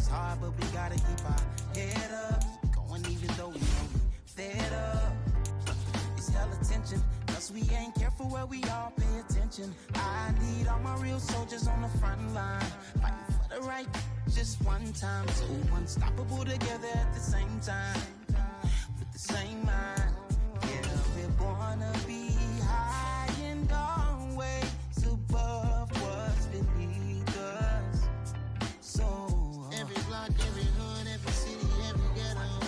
It's hard, but we gotta keep our head up. Going even though we know we fed up. It's hella tension, cause we ain't careful where we all pay attention. I need all my real soldiers on the front line, fighting for the right just one time. So unstoppable together at the same time, with the same mind. Yeah, we're gonna be high and always above what's beneath us. So every block, every hood, every city, every ghetto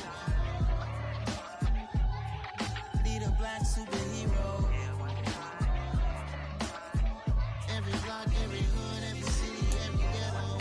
need a black superhero. Every block, every hood, every city, every ghetto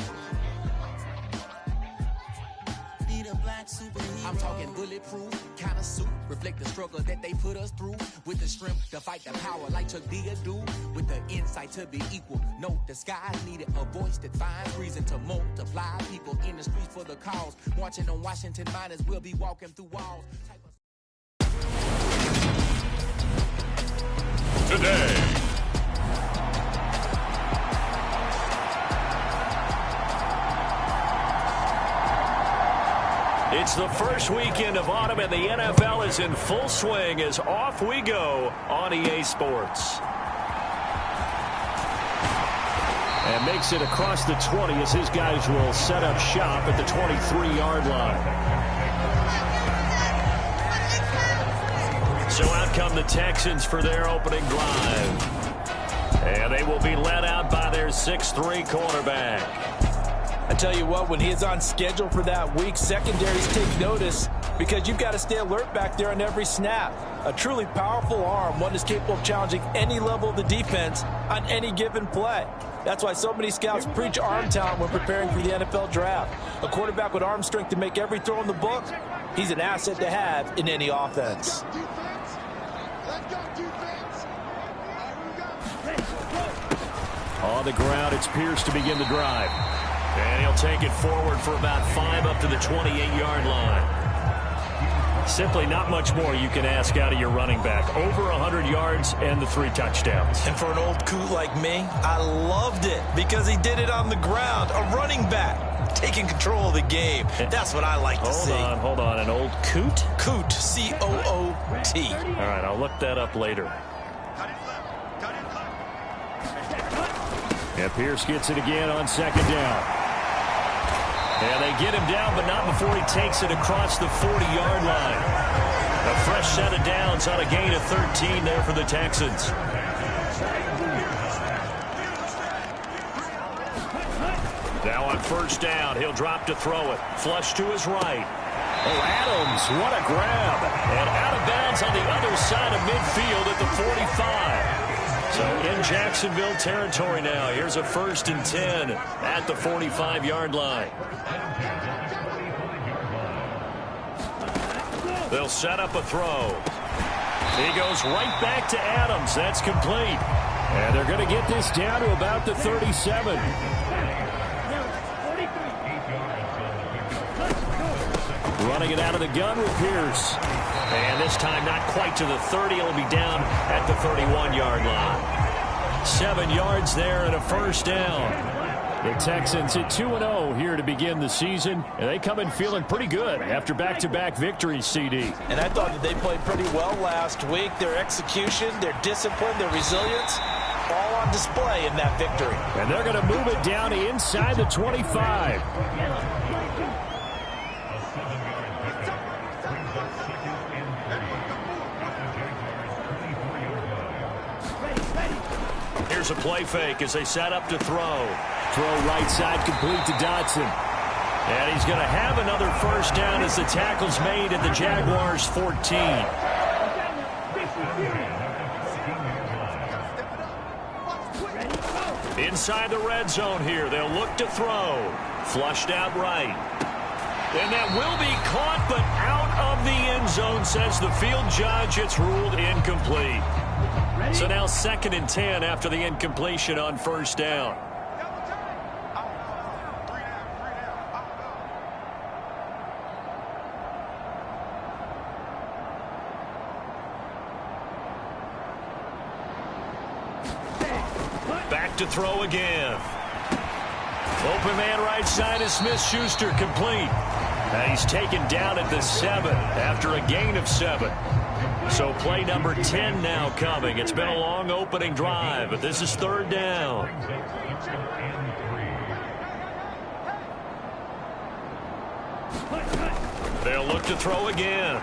need a black superhero. I'm talking bulletproof kind of suit, reflect the struggle that they put us through, with the strength to fight the power like Chuck D do, with the insight to be equal. Note the skies needed a voice that finds reason to multiply people in the streets for the cause. Marching on Washington miners, we'll be walking through walls. Today. It's the first weekend of autumn, and the NFL is in full swing as off we go on EA Sports. And makes it across the 20 as his guys will set up shop at the 23-yard line. So out come the Texans for their opening drive. And they will be led out by their 6'3" quarterback. I tell you what, when he is on schedule for that week, secondaries take notice because you've got to stay alert back there on every snap. A truly powerful arm, one is capable of challenging any level of the defense on any given play. That's why so many scouts preach arm talent when preparing for the NFL draft. A quarterback with arm strength to make every throw in the book, he's an asset to have in any offense. On the ground, it's Pierce to begin the drive. And he'll take it forward for about 5 up to the 28-yard line. Simply not much more you can ask out of your running back. Over 100 yards and the 3 touchdowns. And for an old coot like me, I loved it because he did it on the ground. A running back taking control of the game. That's what I like to see. Hold on. An old coot? Coot, C-O-O-T. All right, I'll look that up later. And Pierce gets it again on second down. And they get him down, but not before he takes it across the 40-yard line. A fresh set of downs on a gain of 13 there for the Texans. Now on first down, he'll drop to throw it. Flush to his right. Oh, Adams, what a grab. And out of bounds on the other side of midfield at the 45. So in Jacksonville territory now. Here's a 1st and 10 at the 45-yard line. They'll set up a throw. He goes right back to Adams. That's complete. And they're going to get this down to about the 37. Running it out of the gun with Pierce. And this time not quite to the 30. It'll be down at the 31-yard line. 7 yards there and a first down. The Texans at 2-0 here to begin the season. And they come in feeling pretty good after back-to-back victories, CD. And I thought that they played pretty well last week. Their execution, their discipline, their resilience, all on display in that victory. And they're going to move it down inside the 25. Here's a play fake as they set up to throw. Throw right side complete to Dotson. And he's going to have another first down as the tackle's made at the Jaguars' 14. Inside the red zone here. They'll look to throw. Flushed out right. And that will be caught, but out of the end zone, says the field judge. It's ruled incomplete. So now 2nd and 10 after the incompletion on first down. Back to throw again. Open man right side is Smith-Schuster, complete. And he's taken down at the 7 after a gain of 7. So play number 10 now coming. It's been a long opening drive, but this is 3rd down. They'll look to throw again.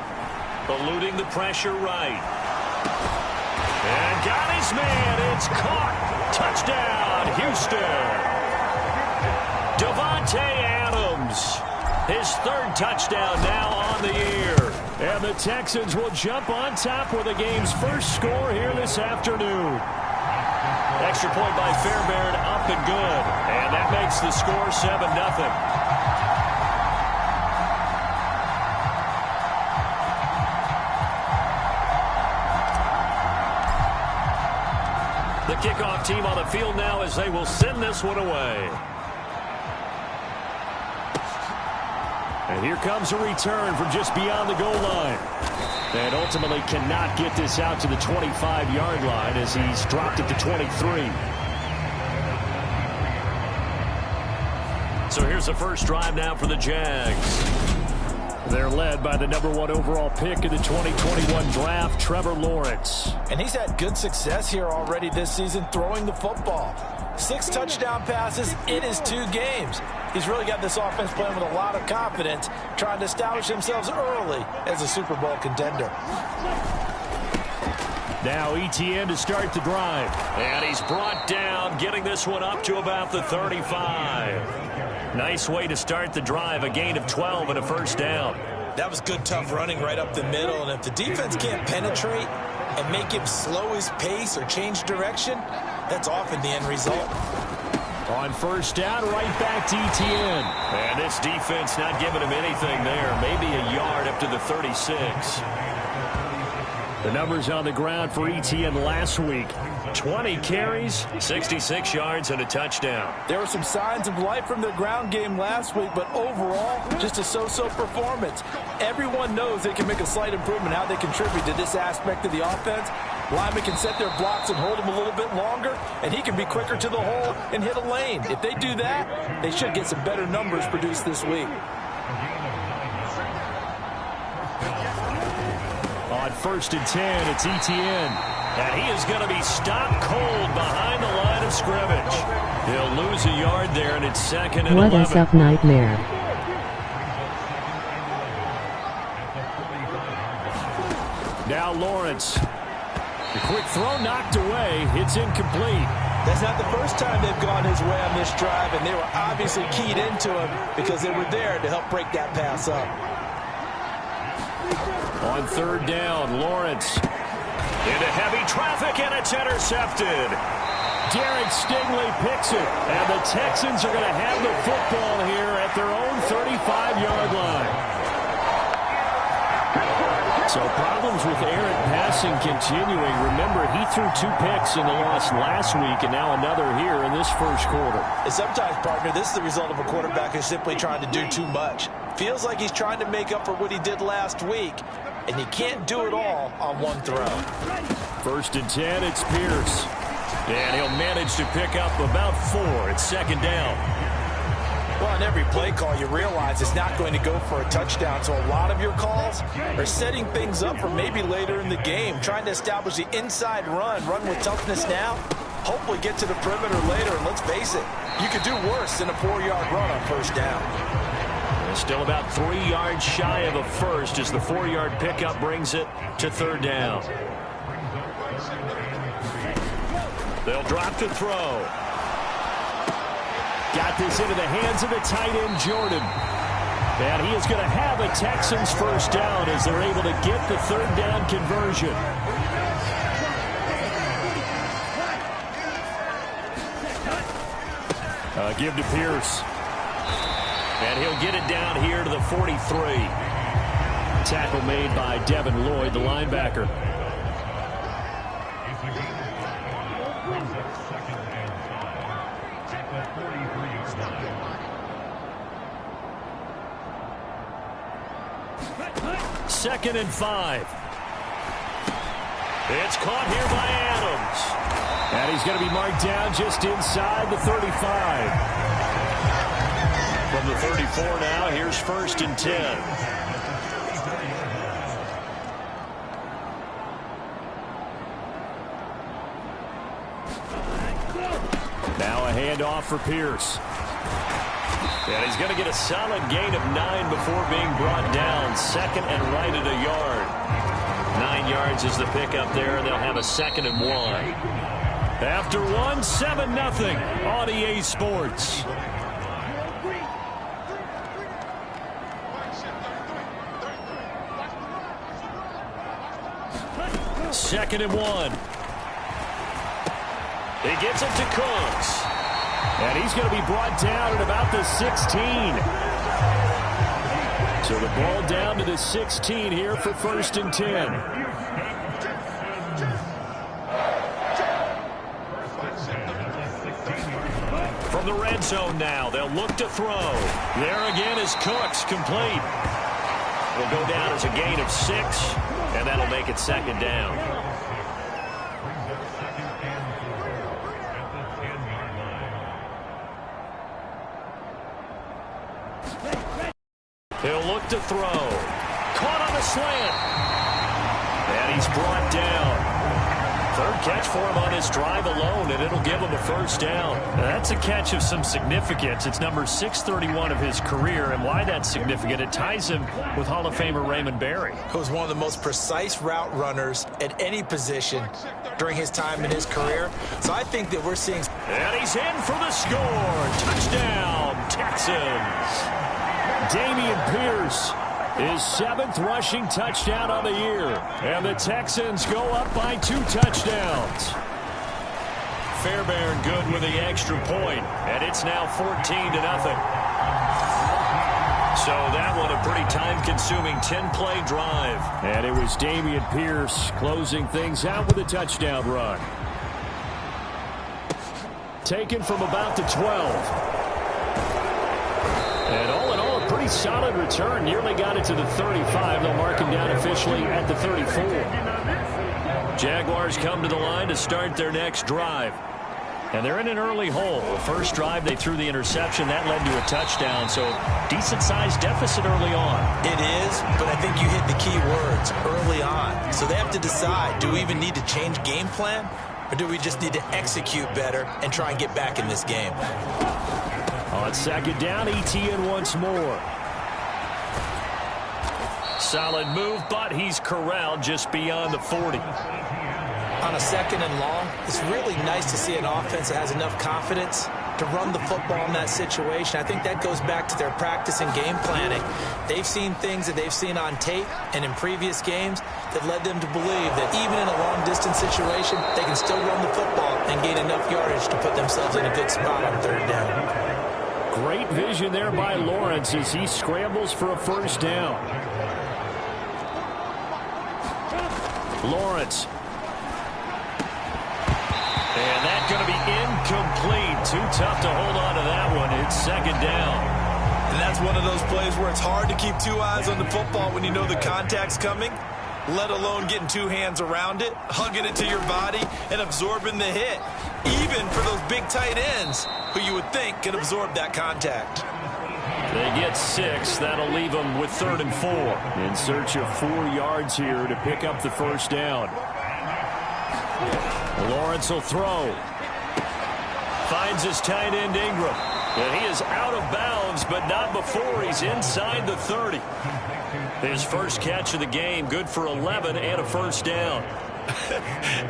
Eluding the pressure right. And got his man. It's caught. Touchdown, Houston. Davante Adams. His 3rd touchdown now on the year. And the Texans will jump on top with the game's first score here this afternoon. Extra point by Fairbairn, up and good. And that makes the score 7-0. The kickoff team on the field now as they will send this one away. And here comes a return from just beyond the goal line. And ultimately cannot get this out to the 25-yard line as he's dropped at the 23. So here's the first drive now for the Jags. They're led by the number 1 overall pick in the 2021 draft, Trevor Lawrence. And he's had good success here already this season throwing the football. 6 touchdown passes in his 2 games. He's really got this offense playing with a lot of confidence, trying to establish themselves early as a Super Bowl contender. Now Etienne to start the drive. And he's brought down, getting this one up to about the 35. Nice way to start the drive, a gain of 12 and a first down. That was good, tough running right up the middle. And if the defense can't penetrate and make him slow his pace or change direction, that's often the end result. On first down, right back to Etienne. And this defense not giving him anything there. Maybe a yard up to the 36. The numbers on the ground for Etienne last week. 20 carries, 66 yards, and a touchdown. There were some signs of life from their ground game last week, but overall, just a so-so performance. Everyone knows they can make a slight improvement how they contribute to this aspect of the offense. Linemen can set their blocks and hold him a little bit longer, and he can be quicker to the hole and hit a lane. If they do that, they should get some better numbers produced this week. On 1st and 10, it's Etienne. And he is going to be stopped cold behind the line of scrimmage. He'll lose a yard there, and it's 2nd and 11. What is up, nightmare? Now Lawrence. The quick throw knocked away. It's incomplete. That's not the first time they've gone his way on this drive, and they were obviously keyed into him because they were there to help break that pass up. On 3rd down, Lawrence into heavy traffic, and it's intercepted. Derek Stingley picks it, and the Texans are going to have the football here at their own 35-yard line. So problems with errant passing continuing. Remember, he threw 2 picks in the loss last week, and now another here in this first quarter. And sometimes, partner, this is the result of a quarterback who's simply trying to do too much. Feels like he's trying to make up for what he did last week, and he can't do it all on one throw. 1st and 10, it's Pierce. And he'll manage to pick up about 4. It's 2nd down. Well, on every play call, you realize it's not going to go for a touchdown, so a lot of your calls are setting things up for maybe later in the game, trying to establish the inside run with toughness now, hopefully get to the perimeter later, and let's face it, you could do worse than a 4-yard run on 1st down. Still about 3 yards shy of a first as the 4-yard pickup brings it to 3rd down. They'll drop to throw. Got this into the hands of the tight end, Jordan. And he is going to have a Texans first down as they're able to get the 3rd down conversion. Give to Pierce. And he'll get it down here to the 43. Tackle made by Devin Lloyd, the linebacker. Second and 5. It's caught here by Adams. And he's going to be marked down just inside the 35. 4 now. Here's 1st and 10. Now a handoff for Pierce. And he's going to get a solid gain of 9 before being brought down. 2nd and right at a yard. 9 yards is the pickup there, and they'll have a 2nd and 1. After 1, 7-0 on EA Sports. Second and 1. He gets it to Cooks. And he's going to be brought down at about the 16. So the ball down to the 16 here for 1st and 10. From the red zone now, they'll look to throw. There again is Cooks, complete. Will go down as a gain of 6, and that'll make it 2nd down. He'll look to throw. Caught on the slant. And he's brought down. 3rd catch for him on this drive alone, and it'll give him a 1st down. Now that's a catch of some significance. It's number 631 of his career, and why that's significant, it ties him with Hall of Famer Raymond Berry. Who was one of the most precise route runners at any position during his time in his career. So I think that we're seeing... And he's in for the score. Touchdown, Texans. Damian Pierce, his 7th rushing touchdown on the year. And the Texans go up by 2 touchdowns. Fairbairn good with the extra point, and it's now 14-0. So that one a pretty time-consuming 10-play drive. And it was Damian Pierce closing things out with a touchdown run. Taken from about the 12. And all in all, a pretty solid return. Nearly got it to the 35. They'll mark him down officially at the 34. Jaguars come to the line to start their next drive. And they're in an early hole. The first drive, they threw the interception. That led to a touchdown. So decent-sized deficit early on. It is, but I think you hit the key words early on. So they have to decide, do we even need to change game plan? Or do we just need to execute better and try and get back in this game? On 2nd down, ETN once more. Solid move, but he's corralled just beyond the 40. On a 2nd and long, it's really nice to see an offense that has enough confidence to run the football in that situation. I think that goes back to their practice and game planning. They've seen things that they've seen on tape and in previous games that led them to believe that even in a long-distance situation, they can still run the football and gain enough yardage to put themselves in a good spot on 3rd down. Great vision there by Lawrence as he scrambles for a 1st down. Lawrence. And that's going to be incomplete. Too tough to hold on to that one. It's 2nd down. And that's one of those plays where it's hard to keep 2 eyes on the football when you know the contact's coming, let alone getting 2 hands around it, hugging it to your body, and absorbing the hit. Even for those big tight ends who you would think can absorb that contact. They get 6. That'll leave them with 3rd and 4. In search of 4 yards here to pick up the 1st down. Lawrence will throw. Finds his tight end Ingram. And he is out of bounds, but not before he's inside the 30. His first catch of the game, good for 11 and a 1st down.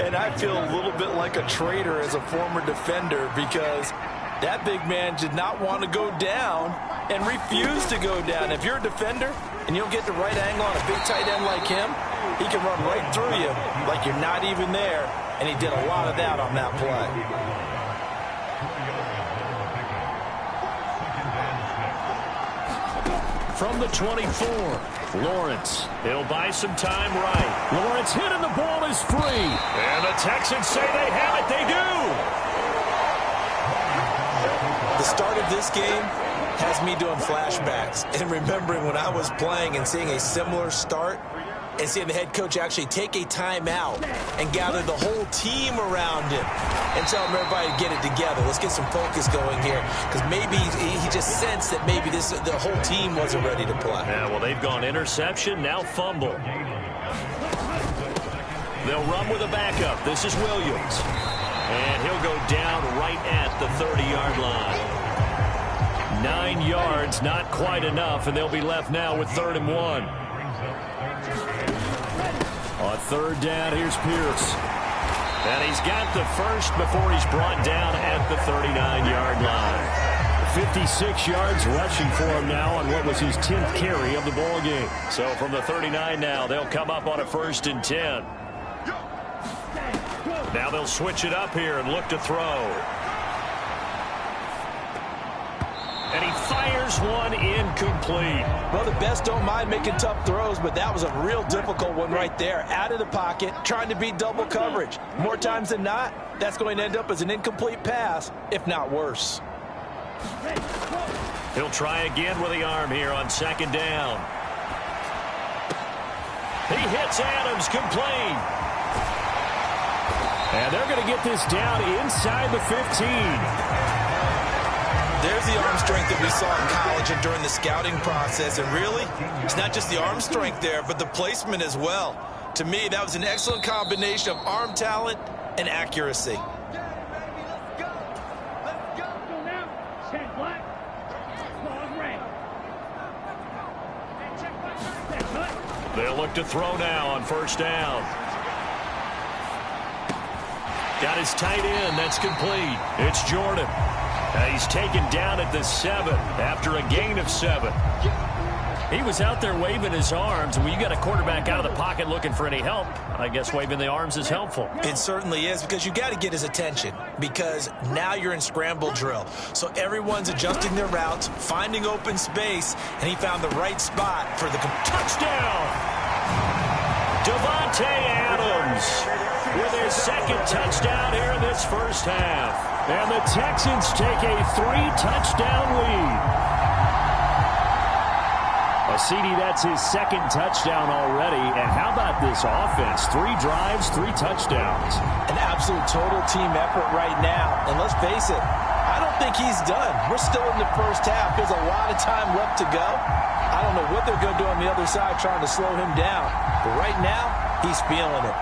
And I feel a little bit like a traitor as a former defender because that big man did not want to go down and refused to go down. If you're a defender and you'll get the right angle on a big tight end like him, he can run right through you like you're not even there, and he did a lot of that on that play. From the 24, Lawrence. He'll buy some time right. Lawrence hit and the ball is free. And the Texans say they have it. They do. The start of this game has me doing flashbacks and remembering when I was playing and seeing a similar start and seeing the head coach actually take a timeout and gather the whole team around him and tell everybody to get it together. Let's get some focus going here, because maybe he just sensed that maybe the whole team wasn't ready to play. Yeah, well, they've gone interception, now fumble. They'll run with a backup. This is Williams. And he'll go down right at the 30-yard line. 9 yards, not quite enough, and they'll be left now with 3rd and 1. On 3rd down, here's Pierce. And he's got the first before he's brought down at the 39-yard line. 56 yards rushing for him now on what was his 10th carry of the ball game. So from the 39 now, they'll come up on a 1st and 10. Now they'll switch it up here and look to throw. And he fires one incomplete. Well, the best don't mind making tough throws, but that was a real difficult one right there. Out of the pocket, trying to beat double coverage. More times than not, that's going to end up as an incomplete pass, if not worse. He'll try again with the arm here on 2nd down. He hits Adams, complete. And they're going to get this down inside the 15. There's the arm strength that we saw in college and during the scouting process. And really, it's not just the arm strength there, but the placement as well. To me, that was an excellent combination of arm talent and accuracy. They'll look to throw now on 1st down. Got his tight end. That's complete. It's Jordan. He's taken down at the 7 after a gain of 7. He was out there waving his arms. When you got a quarterback out of the pocket looking for any help, I guess waving the arms is helpful. It certainly is, because you got to get his attention, because now you're in scramble drill. So everyone's adjusting their routes, finding open space, and he found the right spot for the touchdown. Davante Adams with his 2nd touchdown here in this first half. And the Texans take a 3-touchdown lead. CD, that's his 2nd touchdown already. And how about this offense? 3 drives, 3 touchdowns. An absolute total team effort right now. And let's face it, I don't think he's done. We're still in the first half. There's a lot of time left to go. I don't know what they're going to do on the other side trying to slow him down. But right now, he's feeling it.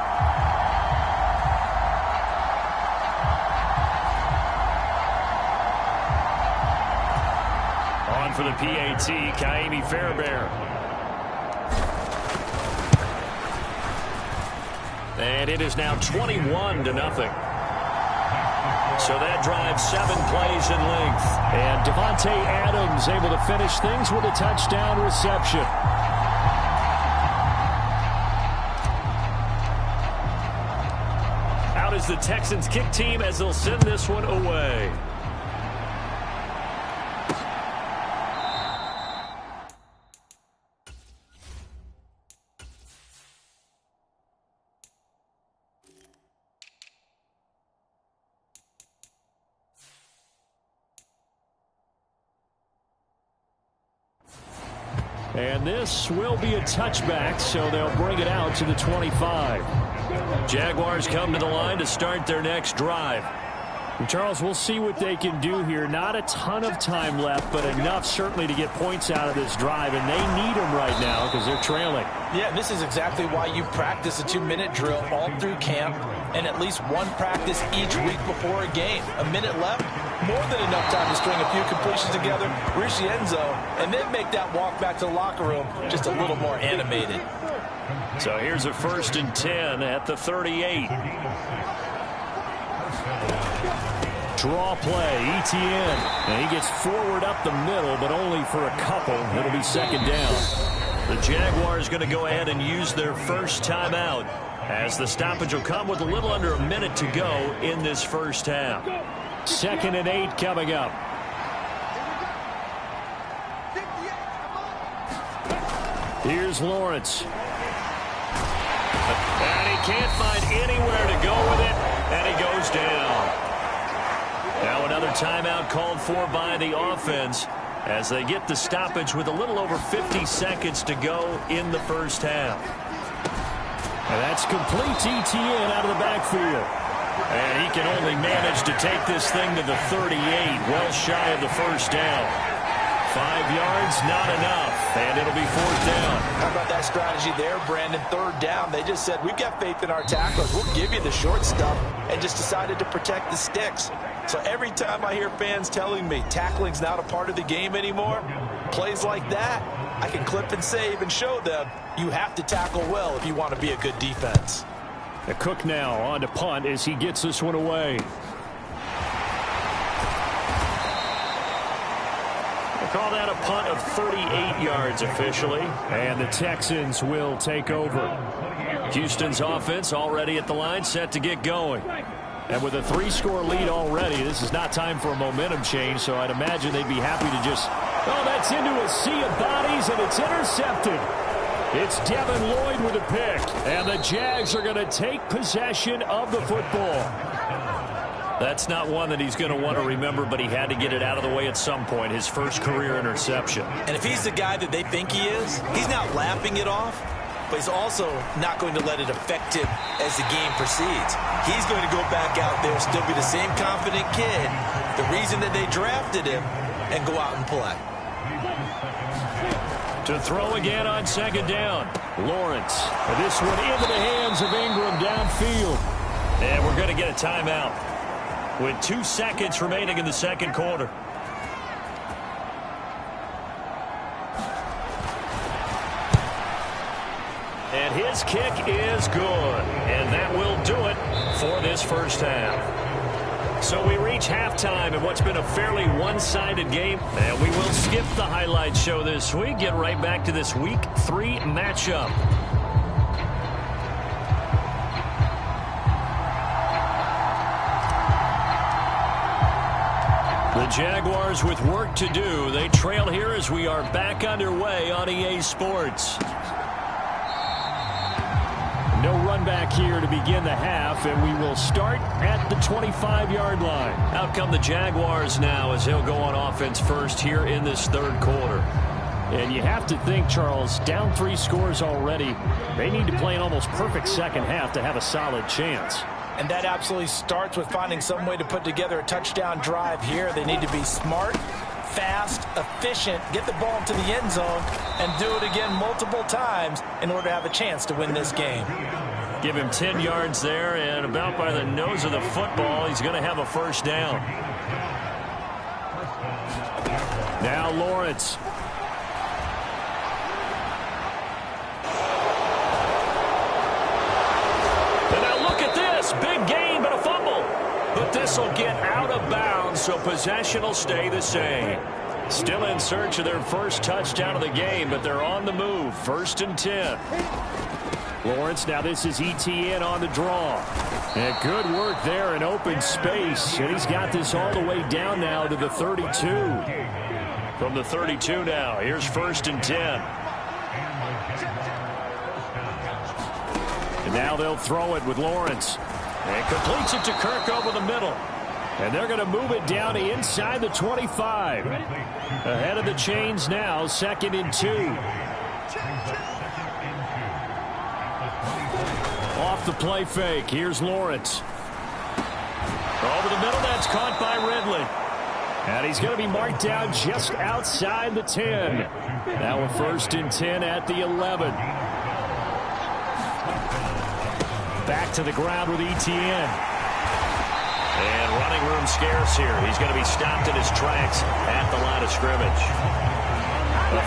For the PAT, Kaimi Fairbairn. And it is now 21-0. So that drives 7 plays in length. And Davante Adams able to finish things with a touchdown reception. Out is the Texans kick team as they'll send this one away. And this will be a touchback, so they'll bring it out to the 25. Jaguars come to the line to start their next drive. And Charles, we'll see what they can do here. Not a ton of time left, but enough certainly to get points out of this drive, and they need them right now because they're trailing. Yeah, this is exactly why you practice a 2-minute drill all through camp and at least one practice each week before a game. A minute left, more than enough time to string a few completions together, reach the end zone, and then make that walk back to the locker room just a little more animated. So here's a 1st and 10 at the 38. Draw play, Etienne. And he gets forward up the middle, but only for a couple. It'll be 2nd down. The Jaguars going to go ahead and use their first timeout, as the stoppage will come with a little under a minute to go in this first half. 2nd and 8 coming up. Here's Lawrence. And he can't find anywhere to go with it, and he goes down. Now another timeout called for by the offense as they get the stoppage with a little over 50 seconds to go in the first half. And that's complete ETN out of the backfield. And he can only manage to take this thing to the 38, well shy of the first down. 5 yards, not enough, and it'll be 4th down. How about that strategy there, Brandon? 3rd down. They just said, we've got faith in our tacklers. We'll give you the short stuff, and just decided to protect the sticks. So every time I hear fans telling me tackling's not a part of the game anymore, plays like that, I can clip and save and show them you have to tackle well if you want to be a good defense. The Cook now on to punt as he gets this one away. Call that a punt of 38 yards officially. And the Texans will take over. Houston's offense already at the line, set to get going. And with a 3-score lead already, this is not time for a momentum change, so I'd imagine they'd be happy to just... Oh, that's into a sea of bodies, and it's intercepted. It's Devin Lloyd with a pick. And the Jags are going to take possession of the football. That's not one that he's going to want to remember, but he had to get it out of the way at some point, his first career interception. And if he's the guy that they think he is, he's not laughing it off, but he's also not going to let it affect him as the game proceeds. He's going to go back out there, still be the same confident kid, the reason that they drafted him, and go out and play. To throw again on 2nd down. Lawrence. This one into the hands of Ingram downfield. And we're going to get a timeout with 2 seconds remaining in the 2nd quarter. And his kick is good. And that will do it for this first half. So we reach halftime in what's been a fairly one-sided game. And we will skip the highlight show this week. Get right back to this Week 3 matchup. The Jaguars with work to do. They trail here as we are back underway on EA Sports. No run back here to begin the half, and we will start at the 25-yard line. Out come the Jaguars now as he'll go on offense first here in this 3rd quarter. And you have to think, Charles, down 3 scores already. They need to play an almost perfect second half to have a solid chance. And that absolutely starts with finding some way to put together a touchdown drive here. They need to be smart, fast, efficient, get the ball into the end zone, and do it again multiple times in order to have a chance to win this game. Give him 10 yards there, and about by the nose of the football, he's going to have a first down. Now Lawrence. And now look at this. Big gain, but a fumble. But this will get out of bounds, so possession will stay the same. Still in search of their first touchdown of the game, but they're on the move. 1st and 10. Lawrence, now this is ETN on the draw. And good work there in open space. And he's got this all the way down now to the 32. From the 32 now, here's 1st and 10. And now they'll throw it with Lawrence. And completes it to Kirk over the middle. And they're going to move it down to inside the 25. Ahead of the chains now, 2nd and 2. Off the play fake, here's Lawrence. Over the middle, that's caught by Ridley. And he's going to be marked down just outside the 10. Now a 1st and 10 at the 11. Back to the ground with ETN. And running room scarce here. He's going to be stopped in his tracks at the line of scrimmage.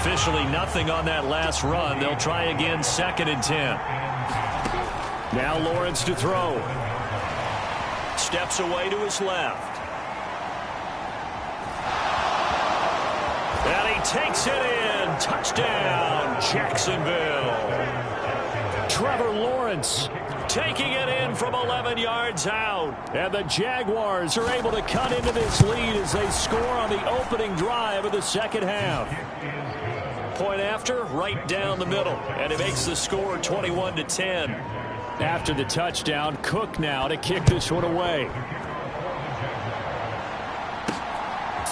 Officially nothing on that last run. They'll try again, 2nd and 10. Now Lawrence to throw. Steps away to his left. And he takes it in. Touchdown, Jacksonville. Trevor Lawrence taking it in from 11 yards out. And the Jaguars are able to cut into this lead as they score on the opening drive of the 2nd half. Point after, right down the middle. And it makes the score 21-10. After the touchdown, Cook now to kick this one away.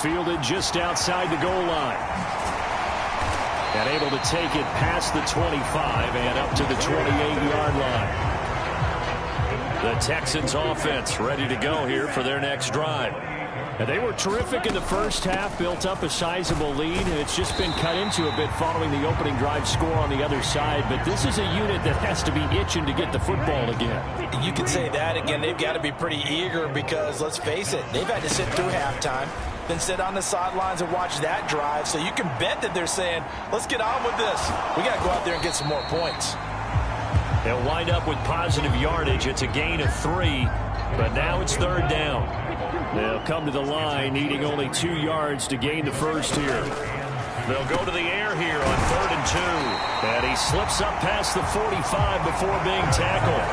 Fielded just outside the goal line. And able to take it past the 25 and up to the 28-yard line. The Texans offense ready to go here for their next drive. And they were terrific in the first half, built up a sizable lead, and it's just been cut into a bit following the opening drive score on the other side. But this is a unit that has to be itching to get the football again. You could say that again. They've got to be pretty eager because, let's face it, they've had to sit through halftime, then sit on the sidelines and watch that drive. So you can bet that they're saying, let's get on with this. We got to go out there and get some more points. They'll wind up with positive yardage. It's a gain of 3, but now it's third down. They'll come to the line needing only 2 yards to gain the first here. They'll go to the air here on 3rd and 2. And he slips up past the 45 before being tackled.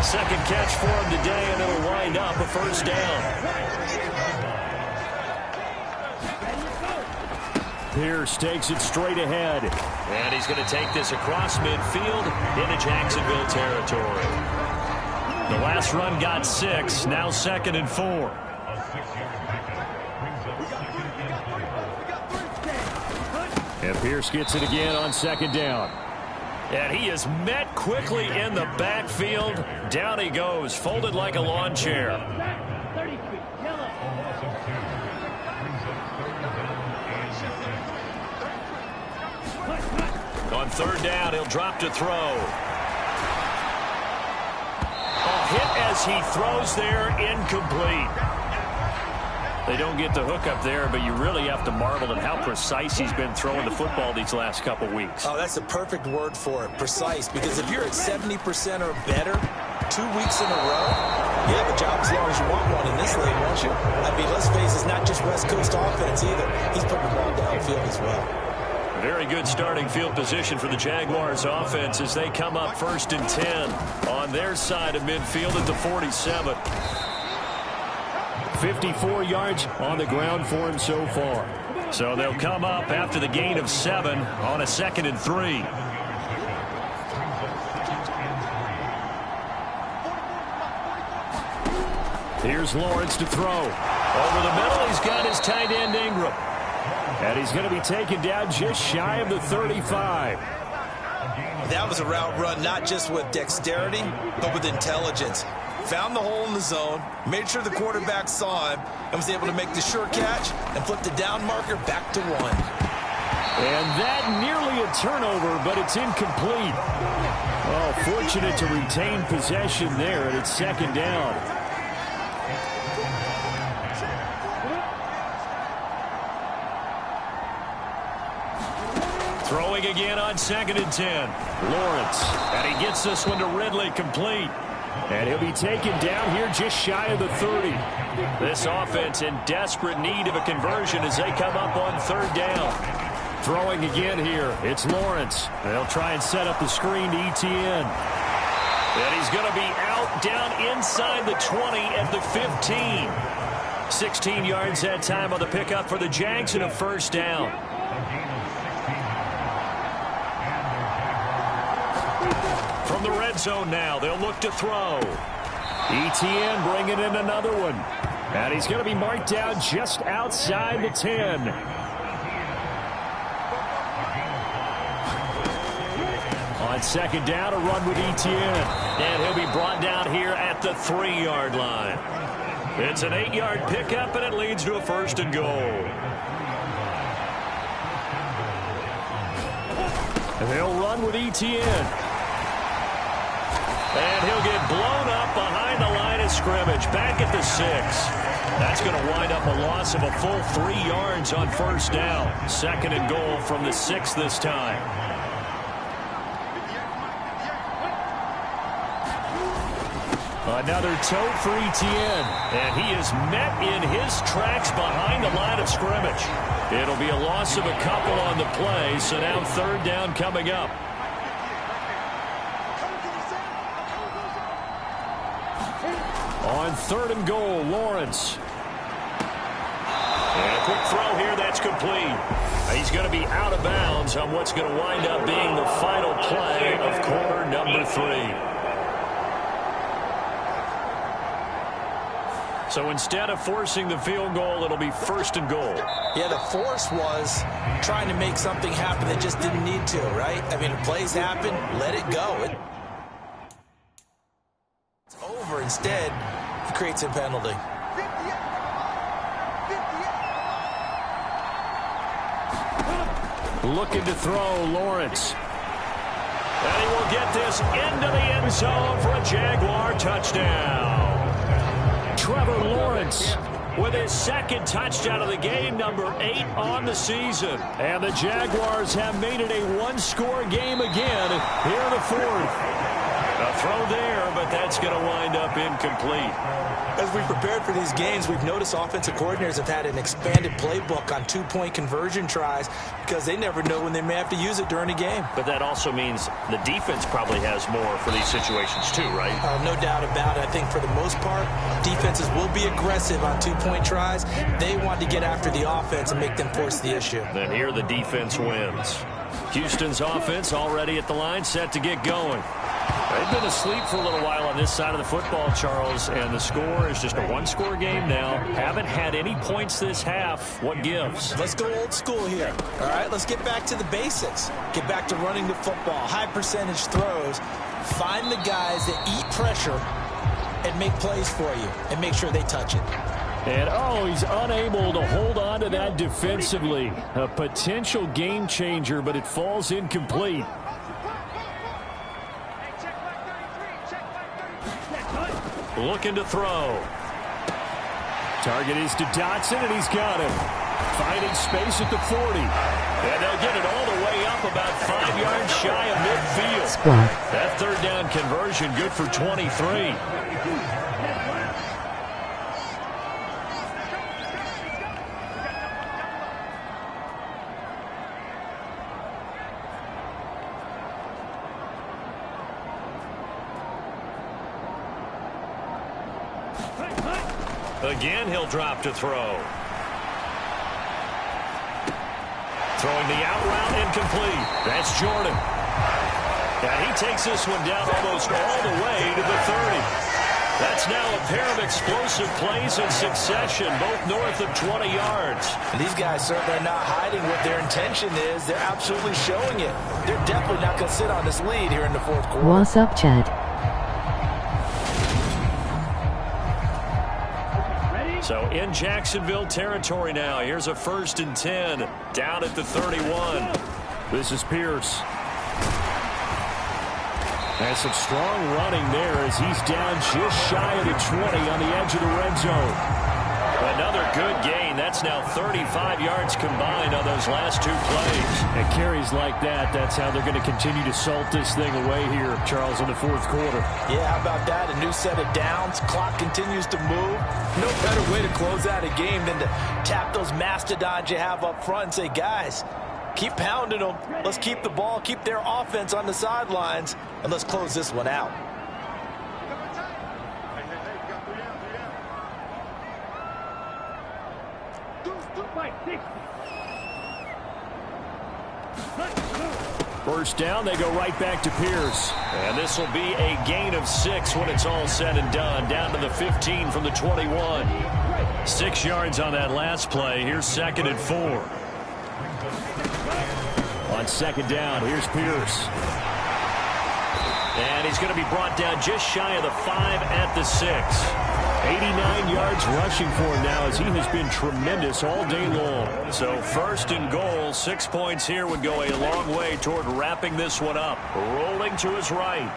Second catch for him today, and it'll wind up a first down. Pierce takes it straight ahead. And he's going to take this across midfield into Jacksonville territory. The last run got 6, now 2nd and 4. And Pierce gets it again on 2nd down. And he is met quickly in the backfield. Down he goes, folded like a lawn chair. On 3rd down, he'll drop to throw. Hit as he throws there, incomplete. They don't get the hook up there, but you really have to marvel at how precise he's been throwing the football these last couple weeks. Oh, that's the perfect word for it, precise, because if you're at 70% or better 2 weeks in a row, you have a job as long as you want one in this league, won't you? I mean, let's face it, it's not just West Coast offense either. He's putting the ball downfield as well. Very good starting field position for the Jaguars offense as they come up 1st and 10 on their side of midfield at the 47. 54 yards on the ground for him so far. So they'll come up after the gain of 7 on a 2nd and 3. Here's Lawrence to throw. Over the middle, he's got his tight end Ingram. And he's going to be taken down just shy of the 35. That was a route run not just with dexterity, but with intelligence. Found the hole in the zone, made sure the quarterback saw him, and was able to make the sure catch and flip the down marker back to 1. And that nearly a turnover, but it's incomplete. Oh, fortunate to retain possession there, and it's 2nd down. Throwing again on 2nd and 10. Lawrence, and he gets this one to Ridley, complete. And he'll be taken down here just shy of the 30. This offense in desperate need of a conversion as they come up on 3rd down. Throwing again here, it's Lawrence. They'll try and set up the screen to Etienne. And he's going to be out down inside the 20 at the 15. 16 yards that time on the pickup for the Jags and a first down. From the red zone now, they'll look to throw. Etienne bringing in another one. And he's going to be marked down just outside the 10. On 2nd down, a run with Etienne. And he'll be brought down here at the 3-yard line. It's an 8-yard pickup, and it leads to a 1st and goal. And they'll run with Etienne. And he'll get blown up behind the line of scrimmage, back at the 6. That's going to wind up a loss of a full 3 yards on 1st down. 2nd and goal from the 6 this time. Another tote for Etienne, and he is met in his tracks behind the line of scrimmage. It'll be a loss of a couple on the play, so now 3rd down coming up. On 3rd and goal, Lawrence. And a quick throw here, that's complete. He's going to be out of bounds on what's going to wind up being the final play of quarter number 3. So instead of forcing the field goal, it'll be 1st and goal. Yeah, the force was trying to make something happen that just didn't need to, right? I mean, if plays happen, let it go. It's over. Instead, he creates a penalty. Looking to throw, Lawrence. And he will get this into the end zone for a Jaguar touchdown. Trevor Lawrence with his 2nd touchdown of the game, number 8 on the season. And the Jaguars have made it a 1-score game again here in the 4th. A throw there, but that's going to wind up incomplete. As we've prepared for these games, we've noticed offensive coordinators have had an expanded playbook on 2-point conversion tries because they never know when they may have to use it during a game. But that also means the defense probably has more for these situations too, right? No doubt about it. I think for the most part, defenses will be aggressive on 2-point tries. They want to get after the offense and make them force the issue. And here the defense wins. Houston's offense already at the line, set to get going. They've been asleep for a little while on this side of the football, Charles, and the score is just a 1-score game now. Haven't had any points this half. What gives? Let's go old school here. All right, let's get back to the basics. Get back to running the football, high percentage throws. Find the guys that eat pressure and make plays for you and make sure they touch it. And, he's unable to hold on to that defensively. A potential game changer, but it falls incomplete. Looking to throw. Target is to Dotson, and he's got him. Finding space at the 40. And they'll get it all the way up about 5 yards shy of midfield. That 3rd down conversion good for 23. Again, he'll drop to throw. Throwing the out route, incomplete. That's Jordan. And he takes this one down almost all the way to the 30. That's now a pair of explosive plays in succession, both north of 20 yards. And these guys certainly are not hiding what their intention is. They're absolutely showing it. They're definitely not going to sit on this lead here in the 4th quarter. What's up, Chad? So in Jacksonville territory now. Here's a 1st and 10 down at the 31. This is Pierce. And some strong running there as he's down just shy of the 20 on the edge of the red zone. Another good gain. That's now 35 yards combined on those last 2 plays. And carries like that, that's how they're going to continue to salt this thing away here, Charles, in the 4th quarter. Yeah, how about that? A new set of downs. Clock continues to move. No better way to close out a game than to tap those mastodons you have up front and say, guys, keep pounding them. Let's keep the ball, keep their offense on the sidelines, and let's close this one out. First down, they go right back to Pierce. And this will be a gain of 6 when it's all said and done. Down to the 15 from the 21. 6 yards on that last play. Here's 2nd and 4. On 2nd down, here's Pierce. And he's going to be brought down just shy of the 5 at the 6. 89 yards rushing for him now as he has been tremendous all day long. So 1st and goal, 6 points here would go a long way toward wrapping this one up. Rolling to his right.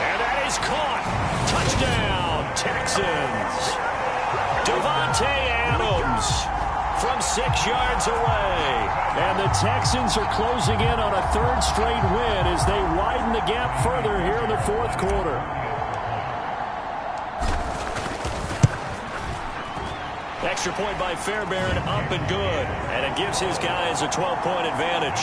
And that is caught. Touchdown, Texans. Devontae Adams from 6 yards away. And the Texans are closing in on a 3rd straight win as they widen the gap further here in the 4th quarter. Extra point by Fairbairn, up and good. And it gives his guys a 12-point advantage.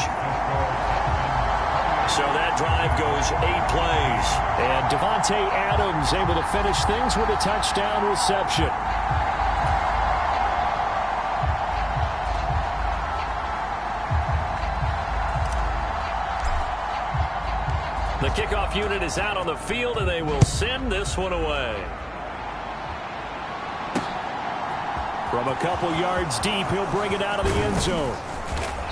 So that drive goes 8 plays. And Devontae Adams able to finish things with a touchdown reception. The kickoff unit is out on the field, and they will send this one away. From a couple yards deep, he'll bring it out of the end zone.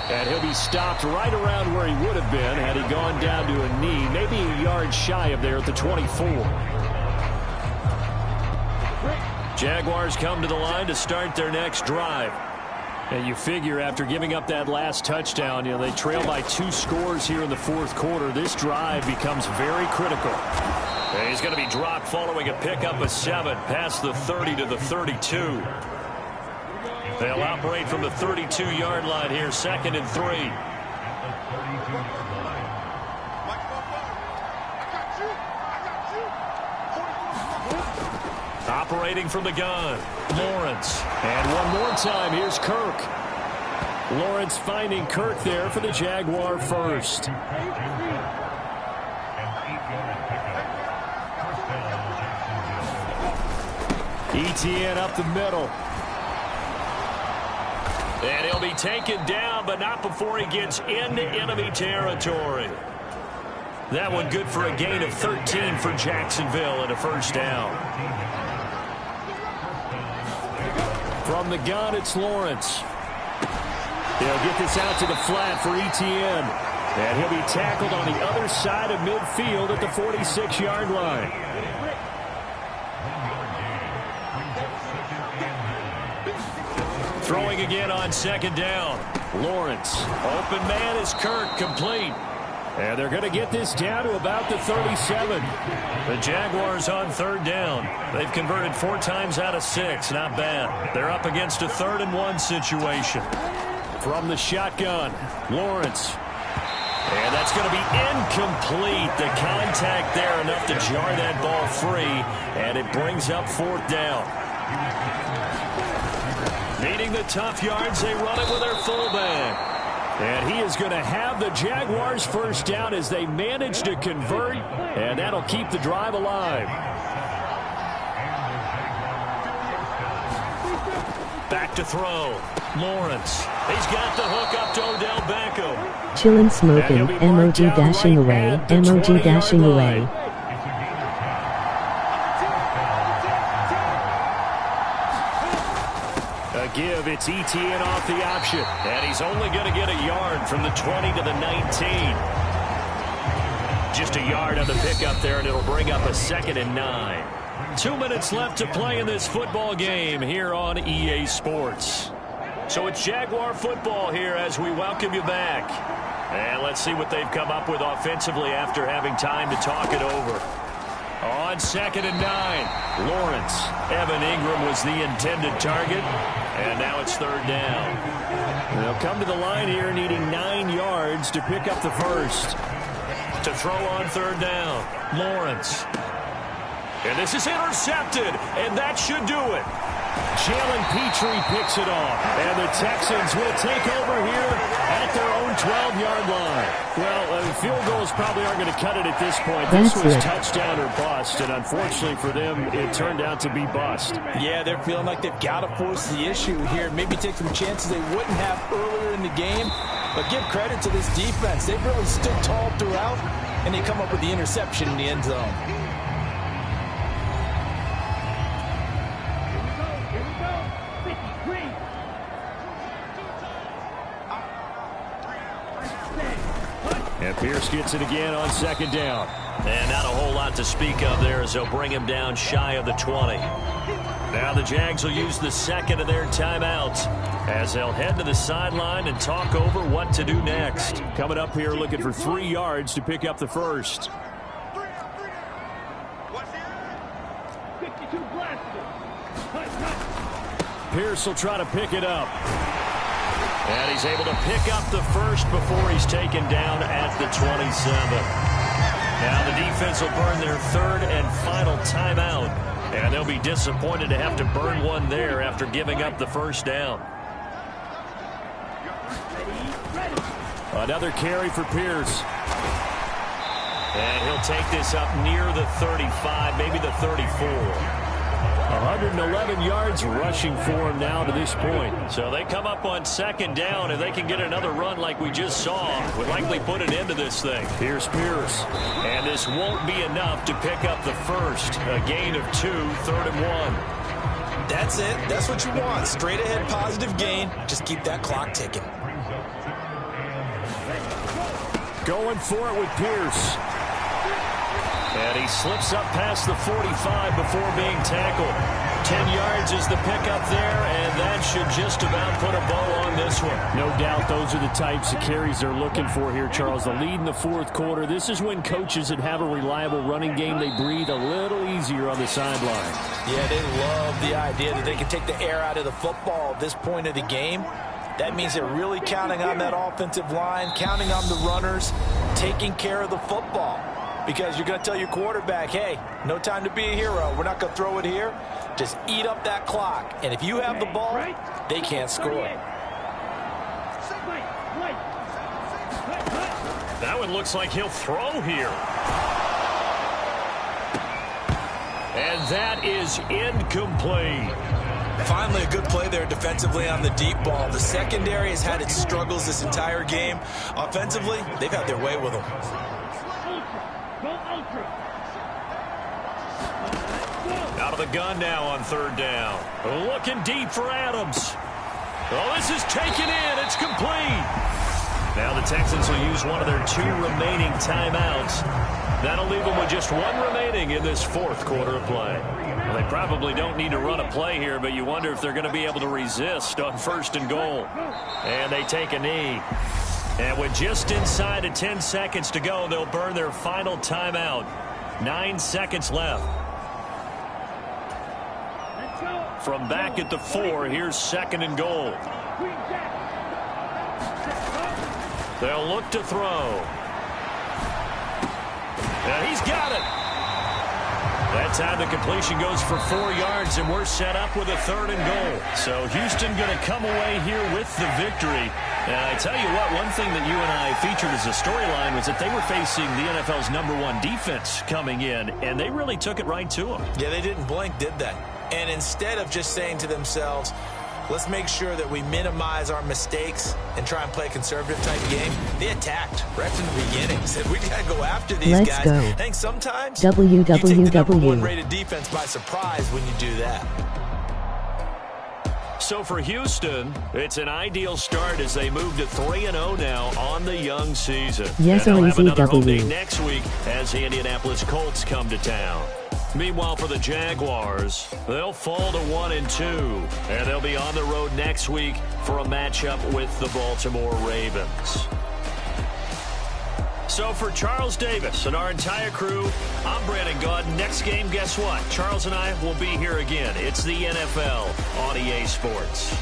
And he'll be stopped right around where he would have been had he gone down to a knee, maybe a yard shy of there at the 24. Jaguars come to the line to start their next drive. And you figure after giving up that last touchdown, they trail by 2 scores here in the fourth quarter. This drive becomes very critical. And he's going to be dropped following a pickup of 7 past the 30 to the 32. They'll operate from the 32-yard line here, 2nd and 3. Operating from the gun, Lawrence. And one more time, here's Kirk. Lawrence finding Kirk there for the Jaguar first. ETN up the middle. And he'll be taken down, but not before he gets into enemy territory. That one good for a gain of 13 for Jacksonville and a first down. From the gun, it's Lawrence. He'll get this out to the flat for ETN. And he'll be tackled on the other side of midfield at the 46-yard line. Throwing again on 2nd down. Lawrence. Open man is Kirk, complete. And they're going to get this down to about the 37. The Jaguars on 3rd down. They've converted 4 times out of 6. Not bad. They're up against a 3rd and 1 situation. From the shotgun, Lawrence. And that's going to be incomplete. The contact there enough to jar that ball free. And it brings up 4th down. Needing the tough yards, they run it with their fullback. And he is going to have the Jaguars first down as they manage to convert, and that'll keep the drive alive. Back to throw. Lawrence. He's got the hook up to Odell Beckham. Chillin' smoking, emoji dashing away, emoji dashing away. Give, it's ETN off the option, and he's only going to get a yard from the 20 to the 19. Just a yard on the pickup there, and it'll bring up a 2nd and 9. 2 minutes left to play in this football game here on EA Sports. So it's Jaguar football here as we welcome you back. And let's see what they've come up with offensively after having time to talk it over. On 2nd and 9, Lawrence. Evan Ingram was the intended target, and now it's 3rd down. They'll come to the line here needing 9 yards to pick up the first. To throw on 3rd down, Lawrence. And this is intercepted, and that should do it. Jalen Petrie picks it off, and the Texans will take over here at their own 12-yard line. Well, field goals probably aren't going to cut it at this point. This was touchdown or bust, and unfortunately for them, it turned out to be bust. Yeah, they're feeling like they've got to force the issue here. Maybe take some chances they wouldn't have earlier in the game. But give credit to this defense. They've really stood tall throughout, and they come up with the interception in the end zone. And Pierce gets it again on 2nd down. And not a whole lot to speak of there as they'll bring him down shy of the 20. Now the Jags will use the 2nd of their timeouts as they'll head to the sideline and talk over what to do next. Coming up here looking for 3 yards to pick up the first. Pierce will try to pick it up. And he's able to pick up the first before he's taken down at the 27. Now the defense will burn their 3rd and final timeout. And they'll be disappointed to have to burn one there after giving up the first down. Another carry for Pierce. And he'll take this up near the 35, maybe the 34. 111 yards rushing for him now to this point. So they come up on 2nd down, and they can get another run like we just saw. Would likely put an end to this thing. Here's Pierce. And this won't be enough to pick up the first. A gain of 2, 3rd and 1. That's it. That's what you want. Straight ahead, positive gain. Just keep that clock ticking. Going for it with Pierce. And he slips up past the 45 before being tackled. 10 yards is the pickup there, and that should just about put a bow on this one. No doubt those are the types of carries they're looking for here, Charles. The lead in the fourth quarter. This is when coaches that have a reliable running game, they breathe a little easier on the sideline. Yeah, they love the idea that they can take the air out of the football at this point of the game. That means they're really counting on that offensive line, counting on the runners, taking care of the football. Because you're going to tell your quarterback, hey, no time to be a hero. We're not going to throw it here. Just eat up that clock. And if you have the ball, they can't score. That one looks like he'll throw here. And that is incomplete. Finally, a good play there defensively on the deep ball. The secondary has had its struggles this entire game. Offensively, they've had their way with them. Out of the gun now on third down. Looking deep for Adams. Oh, this is taken in. It's complete. Now the Texans will use one of their 2 remaining timeouts. That'll leave them with just 1 remaining in this fourth quarter of play. Well, they probably don't need to run a play here, but you wonder if they're going to be able to resist on first and goal. And they take a knee. And with just inside of 10 seconds to go, they'll burn their final timeout. 9 seconds left. From back at the 4, here's second and goal. They'll look to throw. And he's got it. That time the completion goes for 4 yards, and we're set up with a third and goal. So Houston going to come away here with the victory. And I tell you what, one thing that you and I featured as a storyline was that they were facing the NFL's #1 defense coming in, and they really took it right to them. Yeah, they didn't blink, did they? And instead of just saying to themselves, let's make sure that we minimize our mistakes and try and play a conservative type game, they attacked right from the beginning. Said, we got to go after these Let's guys. go. I think sometimes you take the #1 rated defense by surprise when you do that. So for Houston, it's an ideal start as they move to 3-0 now on the young season. Yes, and they'll have another home LZW. game next week as the Indianapolis Colts come to town. Meanwhile, for the Jaguars, they'll fall to 1-2, and they'll be on the road next week for a matchup with the Baltimore Ravens. So for Charles Davis and our entire crew, I'm Brandon Gaud. Next game, guess what? Charles and I will be here again. It's the NFL on EA Sports.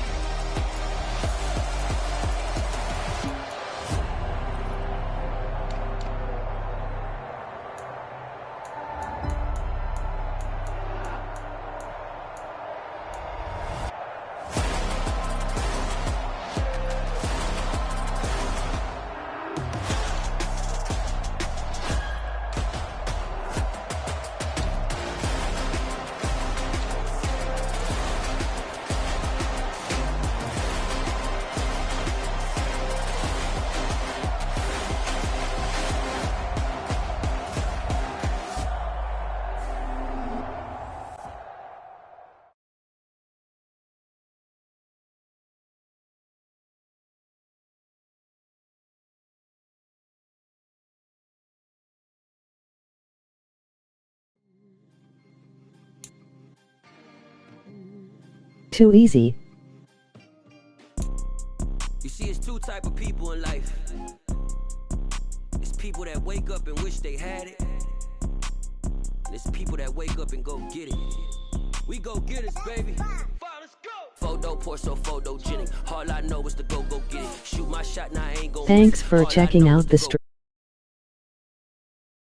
Too easy. You see, it's 2 type of people in life. It's people that wake up and wish they had it. And it's people that wake up and go get it. We go get it, baby. Let's go. Photo pour so photogenic. All I know is to go get it. Shoot my shot, now I ain't gonna Thanks for checking out the stream.